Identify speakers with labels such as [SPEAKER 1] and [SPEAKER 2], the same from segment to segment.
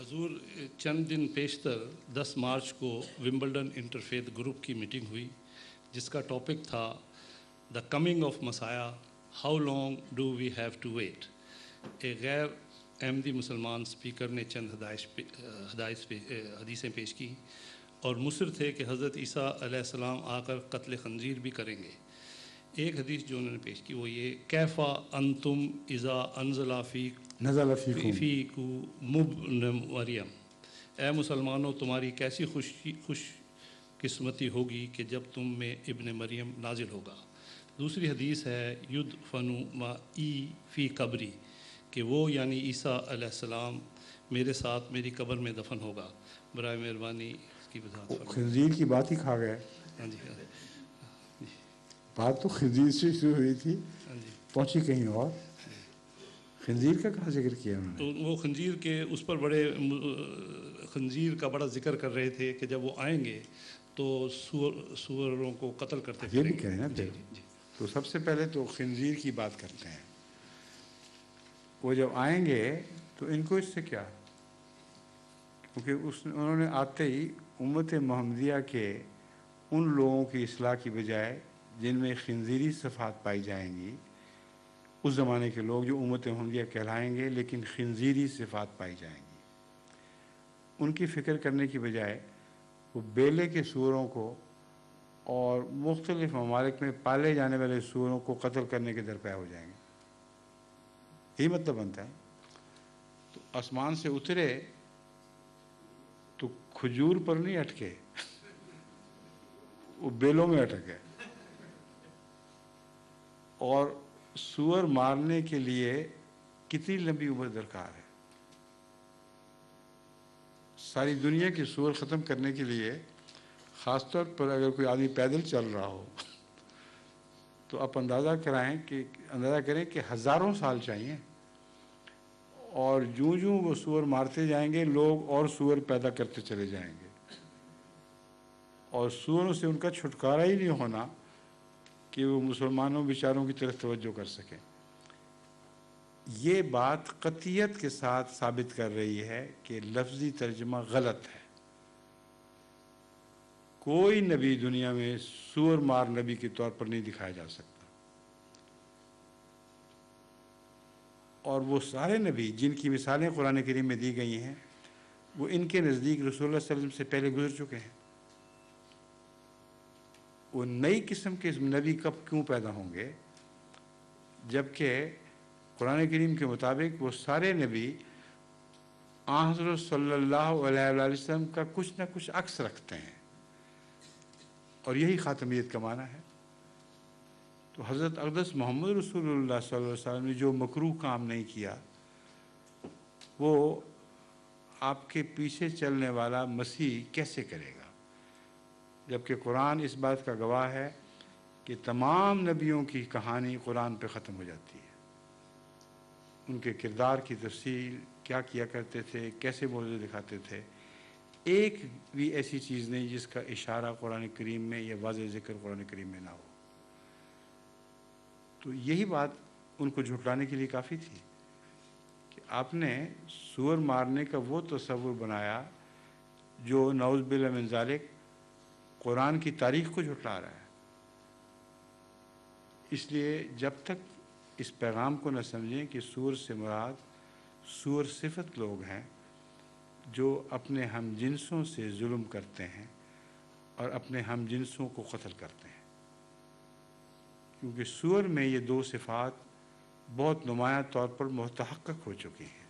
[SPEAKER 1] حضور چند دن پیشتر 10 مارچ کو ومبلڈن انٹرفیتھ گروپ کی میٹنگ ہوئی جس کا ٹاپک تھا the coming of messiah, how long do we have to wait. ایک غیر احمدی مسلمان اسپیکر نے چند حدیثیں پیش کی اور مصر تھے کہ حضرت عیسیٰ علیہ السلام آ کر قتل خنزیر بھی کریں گے۔ ایک حدیث جو انہوں نے پیش کی وہ یہ، کیفا انتم اذا انزل فیکم ابن مریم، اے مسلمانوں تمہاری کیسی خوش قسمتی ہوگی کہ جب تم میں ابن مریم نازل ہوگا۔ دوسری حدیث ہے یدفن معی فی قبری، کہ وہ یعنی عیسیٰ علیہ السلام میرے ساتھ میری قبر میں دفن ہوگا۔ برائے مہربانی اس کی وضاحت فرمائیں۔
[SPEAKER 2] خنزیر کی بات ہی کھا گئے۔
[SPEAKER 1] ہاں جی
[SPEAKER 2] بات تو خنزیر سے شروع ہوئی تھی، پہنچی کہیں اور۔ خنزیر کا کہاں ذکر کیا انہوں نے؟
[SPEAKER 1] تو وہ خنزیر کے اس پر خنزیر کا بڑا ذکر کر رہے تھے کہ جب وہ آئیں گے تو سوروں کو قتل کرتے
[SPEAKER 2] یہ بھی کہیں نا پھر۔ تو سب سے پہلے تو خنزیر کی بات کرتے ہیں۔ وہ جب آئیں گے تو ان کو اس سے کیا، کیونکہ انہوں نے آتے ہی امت محمدیہ کے ان لوگوں کی اصلاح کی بجائے جن میں خنزیری صفات پائی جائیں گی، اس زمانے کے لوگ جو امت محمدیہ کہلائیں گے لیکن خنزیری صفات پائی جائیں گی، ان کی فکر کرنے کی بجائے وہ بیلے کے سوروں کو اور مختلف ممالک میں پالے جانے والے سوروں کو قتل کرنے کے درپے ہو جائیں گے۔ یہی مطلب بنتا ہے۔ تو آسمان سے اترے تو کھجور پر نہیں اٹکے، وہ بیلوں میں اٹکے، اور سور مارنے کے لیے کتنی لمبی عمر درکار ہے۔ ساری دنیا کے سور ختم کرنے کے لیے، خاص طور پر اگر کوئی آدمی پیدل چل رہا ہو تو آپ اندازہ کریں کہ ہزاروں سال چاہیے، اور جوں وہ سور مارتے جائیں گے لوگ اور سور پیدا کرتے چلے جائیں گے، اور سوروں سے ان کا چھٹکارا ہی نہیں ہونا کہ وہ مسلمانوں بیچاروں کی طرف توجہ کر سکیں۔ یہ بات قطعیت کے ساتھ ثابت کر رہی ہے کہ لفظی ترجمہ غلط ہے۔ کوئی نبی دنیا میں سور مار نبی کے طور پر نہیں دکھایا جا سکتا، اور وہ سارے نبی جن کی مثالیں قرآن کریم میں دی گئی ہیں وہ ان کے نزدیک رسول اللہ صلی اللہ علیہ وسلم سے پہلے گزر چکے ہیں۔ وہ نئی قسم کے نبی کب کیوں پیدا ہوں گے جبکہ قرآن کریم کے مطابق وہ سارے نبی حضرت صلی اللہ علیہ وسلم کا کچھ نہ کچھ عکس رکھتے ہیں، اور یہی خاتمیت کا معنی ہے۔ تو حضرت اقدس محمد رسول اللہ صلی اللہ علیہ وسلم نے جو مکروہ کام نہیں کیا وہ آپ کے پیچھے چلنے والا مسیح کیسے کرے گا، جبکہ قرآن اس بات کا گواہ ہے کہ تمام نبیوں کی کہانی قرآن پہ ختم ہو جاتی ہے۔ ان کے کردار کی تفصیل، کیا کیا کرتے تھے، کیسے معجزے دکھاتے تھے، ایک بھی ایسی چیز نہیں جس کا اشارہ قرآن کریم میں یا واضح ذکر قرآن کریم میں نہ ہو۔ تو یہی بات ان کو جھٹلانے کے لیے کافی تھی کہ آپ نے سور مارنے کا وہ تصور بنایا جو نعوذ باللہ من ذالک قرآن کی تاریخ کو جھٹلا رہا ہے۔ اس لیے جب تک اس پیغام کو نہ سمجھیں کہ سور سے مراد سور صفت لوگ ہیں جو اپنے ہم جنسوں سے ظلم کرتے ہیں اور اپنے ہم جنسوں کو قتل کرتے ہیں، کیونکہ سور میں یہ دو صفات بہت نمایاں طور پر متحقق ہو چکی ہیں۔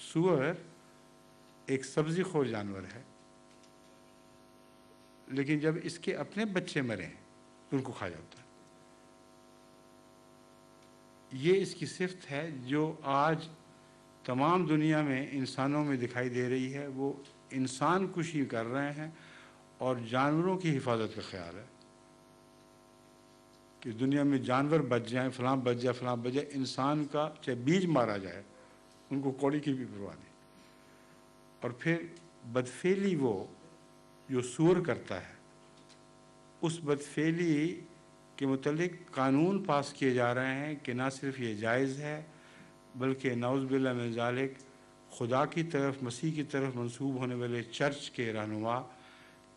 [SPEAKER 2] سور ایک سبزی خور جانور ہے، لیکن جب اس کے اپنے بچے مریں تو ان کو کھا جاتا ہے۔ یہ اس کی صفت ہے جو آج تمام دنیا میں انسانوں میں دکھائی دے رہی ہے۔ وہ انسان کشی کر رہے ہیں اور جانوروں کی حفاظت کا خیال ہے کہ دنیا میں جانور بچ جائیں، فلاں بچ جائے، فلاں بچ جائے، انسان کا چاہے بیج مارا جائے ان کو کوڑی کی بھی پرواہ نہیں۔ اور پھر بدفعلی وہ جو سور کرتا ہے، اس بدفعلی کے متعلق قانون پاس کیے جا رہے ہیں کہ نہ صرف یہ جائز ہے بلکہ نعوذ باللہ من ذالک خدا کی طرف مسیح کی طرف منسوب ہونے والے چرچ کے رہنما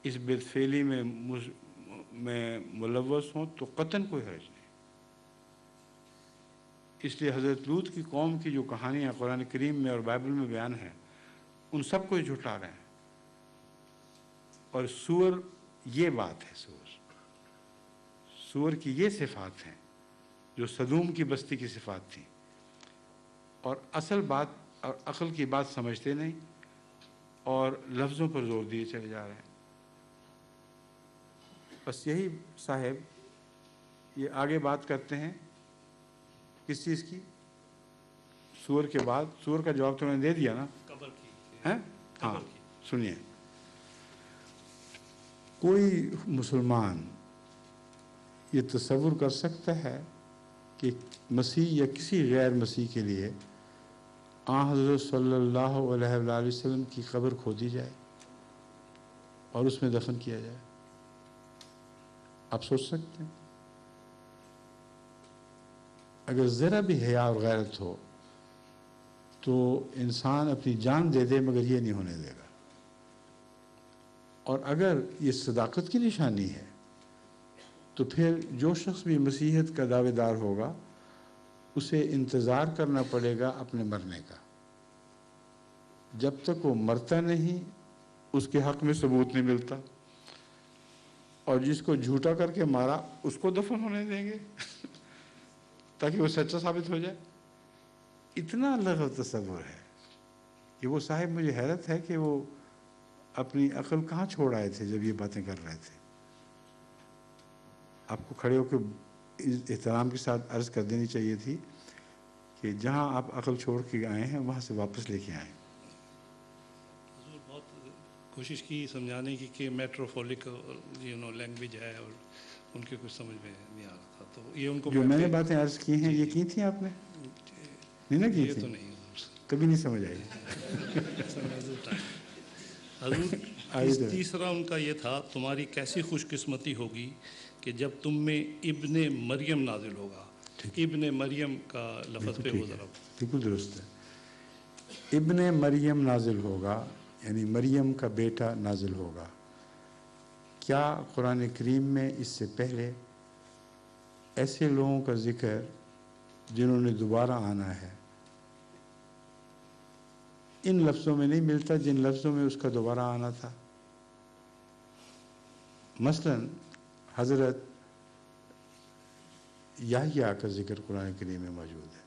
[SPEAKER 2] اس بدفعلی میں ملوث ہوں تو قطعاً کوئی حرج نہیں۔ اس لیے حضرت لوط کی قوم کی جو کہانیاں قرآن کریم میں اور بائبل میں بیان ہیں ان سب کو جھٹلا رہے ہیں، اور سور یہ بات ہے، سور کی یہ صفات ہیں جو صدوم کی بستی کی صفات تھیں، اور اصل بات اور عقل کی بات سمجھتے نہیں اور لفظوں پر زور دیے چلے جا رہے ہیں۔ بس یہی صاحب یہ آگے بات کرتے ہیں کس چیز کی؟ سور کے بعد، سور کا جواب تو میں نے دے دیا نا،
[SPEAKER 1] قبر کی
[SPEAKER 2] ہیں؟ ہاں،
[SPEAKER 1] قبر کی۔
[SPEAKER 2] سنیے، کوئی مسلمان یہ تصور کر سکتا ہے کہ مسیح یا کسی غیر مسیح کے لیے آن حضرت صلی اللہ علیہ وآلہ وسلم کی قبر کھودی جائے اور اس میں دفن کیا جائے؟ آپ سوچ سکتے ہیں؟ اگر ذرا بھی حیا اور غیرت ہو تو انسان اپنی جان دے دے مگر یہ نہیں ہونے دے گا۔ اور اگر یہ صداقت کی نشانی ہے تو پھر جو شخص بھی مسیحیت کا دعوے دار ہوگا اسے انتظار کرنا پڑے گا اپنے مرنے کا۔ جب تک وہ مرتا نہیں اس کے حق میں ثبوت نہیں ملتا، اور جس کو جھوٹا کر کے مارا اس کو دفن ہونے دیں گے تاکہ وہ سچا ثابت ہو جائے۔ اتنا لغو تصور ہے کہ وہ صاحب مجھے حیرت ہے کہ وہ اپنی عقل کہاں چھوڑ آئے تھے جب یہ باتیں کر رہے تھے۔ آپ کو کھڑے ہو کے احترام کے ساتھ عرض کر دینی چاہیے تھی کہ جہاں آپ عقل چھوڑ کے آئے ہیں وہاں سے واپس لے کے آئیں۔
[SPEAKER 1] حضور بہت کوشش کی سمجھانے کی کہ میٹروفولک لینگویج ہے اور ان کے کچھ سمجھ میں نہیں آ رہا تھا، تو یہ ان کو
[SPEAKER 2] جو میں نے باتیں عرض کی ہیں یہ کی تھیں آپ نے؟ نہیں نا کی
[SPEAKER 1] یہ
[SPEAKER 2] تھی؟
[SPEAKER 1] تو نہیں
[SPEAKER 2] کبھی نہیں سمجھ آئی۔
[SPEAKER 1] حضور تیسرا ان کا یہ تھا، تمہاری کیسی خوش قسمتی ہوگی کہ جب تم میں ابن مریم نازل ہوگا۔ ابن مریم کا لفظ پہ وہ ذرا
[SPEAKER 2] بالکل درست ہے۔ ابن مریم نازل ہوگا یعنی مریم کا بیٹا نازل ہوگا۔ کیا قرآن کریم میں اس سے پہلے ایسے لوگوں کا ذکر جنہوں نے دوبارہ آنا ہے ان لفظوں میں نہیں ملتا جن لفظوں میں اس کا دوبارہ آنا تھا؟ مثلا حضرت یحییٰ کا ذکر قرآن کریم میں موجود ہے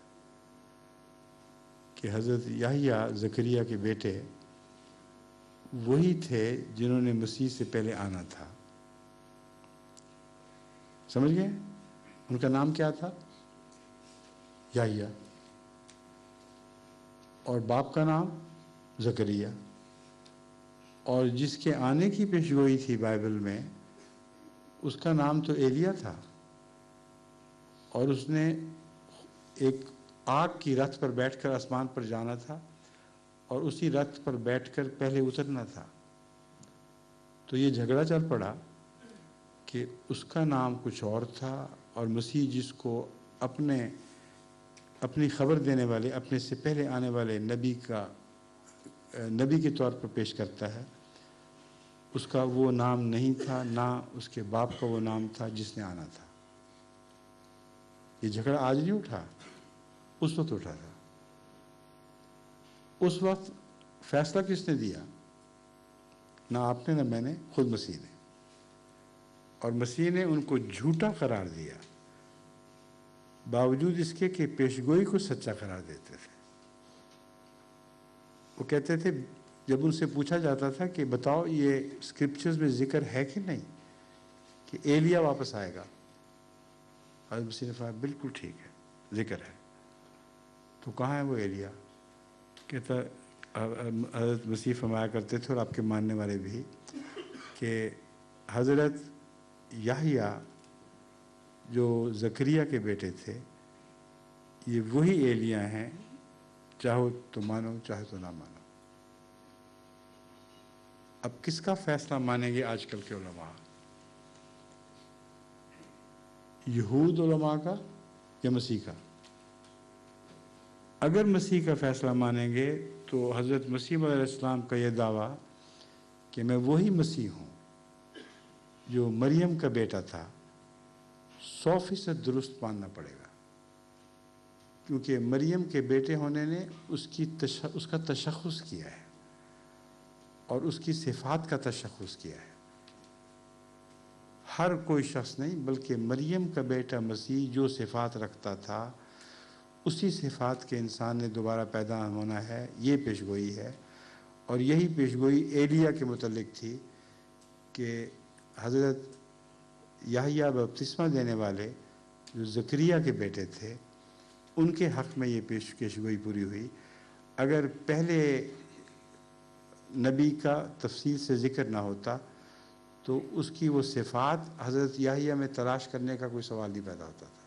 [SPEAKER 2] کہ حضرت یحییٰ زکریا کے بیٹے وہی تھے جنہوں نے مسیح سے پہلے آنا تھا۔ سمجھ گئے؟ ان کا نام کیا تھا؟ یحییٰ، اور باپ کا نام زکریا، اور جس کے آنے کی پیشگوئی تھی بائبل میں اس کا نام تو ایلیا تھا، اور اس نے ایک آگ کی رتھ پر بیٹھ کر آسمان پر جانا تھا اور اسی رتھ پر بیٹھ کر پہلے اترنا تھا۔ تو یہ جھگڑا چل پڑا کہ اس کا نام کچھ اور تھا، اور مسیح جس کو اپنی خبر دینے والے اپنے سے پہلے آنے والے نبی کے طور پر پیش کرتا ہے، اس کا وہ نام نہیں تھا، نہ اس کے باپ کا وہ نام تھا جس نے آنا تھا۔ یہ جھگڑا آج نہیں اٹھا، اس وقت اٹھا تھا۔ اس وقت فیصلہ کس نے دیا؟ نہ آپ نے نہ میں نے، خود مسیح نے، اور مسیح نے ان کو جھوٹا قرار دیا باوجود اس کے کہ پیشگوئی کو سچا قرار دیتے تھے۔ وہ کہتے تھے جب ان سے پوچھا جاتا تھا کہ بتاؤ یہ اسکرپچرز میں ذکر ہے کہ نہیں کہ ایلیا واپس آئے گا، حضرت مسیح نے فرمایا بالکل ٹھیک ہے، ذکر ہے۔ تو کہاں ہے وہ ایلیا؟ کہتا حضرت مسیح فرمایا کرتے تھے اور آپ کے ماننے والے بھی کہ حضرت یحییٰ جو زکریا کے بیٹے تھے یہ وہی ایلیاں ہیں، چاہو تو مانو چاہے تو نہ مانو۔ اب کس کا فیصلہ مانیں گے آج کل کے علماء؟ یہود علماء کا یا مسیح کا؟ اگر مسیح کا فیصلہ مانیں گے تو حضرت مسیح علیہ السلام کا یہ دعویٰ کہ میں وہی مسیح ہوں جو مریم کا بیٹا تھا 100% درست ماننا پڑے گا، کیونکہ مریم کے بیٹے ہونے نے اس کا تشخص کیا ہے اور اس کی صفات کا تشخص کیا ہے۔ ہر کوئی شخص نہیں بلکہ مریم کا بیٹا مسیح جو صفات رکھتا تھا اسی صفات کے انسان نے دوبارہ پیدا ہونا ہے، یہ پیشگوئی ہے۔ اور یہی پیشگوئی ایلیہ کے متعلق تھی کہ حضرت یحییٰ بپتسمہ دینے والے جو زکریہ کے بیٹے تھے ان کے حق میں یہ پیشگوئی پوری ہوئی۔ اگر پہلے نبی کا تفصیل سے ذکر نہ ہوتا تو اس کی وہ صفات حضرت یحییٰ میں تلاش کرنے کا کوئی سوال نہیں پیدا ہوتا تھا۔